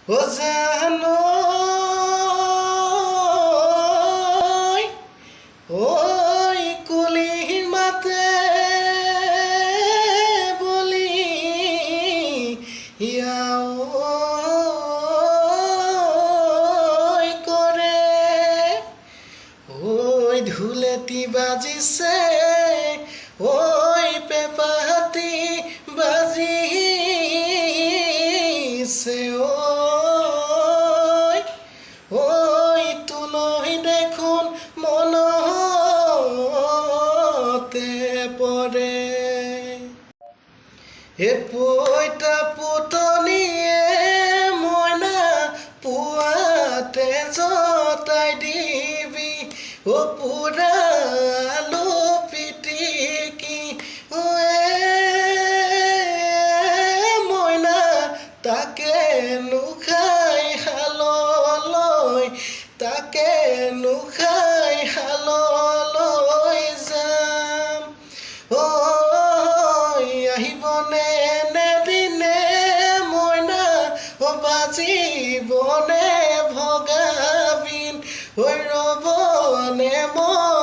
ও জানো ওই কুলি মাতে বলি ইয়াও করে ওই ধুলেটি বাজিছে ওই পেপাহাতি বাজিছে ওই তুলই দেখোন মনতে পড়ে এ পইটা পুতনিয়ে ময়না পুয়াতে জতাই দিবি ও পুরালো পিটিকি ময়না তাকে নুখাই হাললৈ তাকে নুখাই হাললৈ যাম আহিবনে নেদিনে মইনা বাজিবনে ভগাবিন ৰবনে মই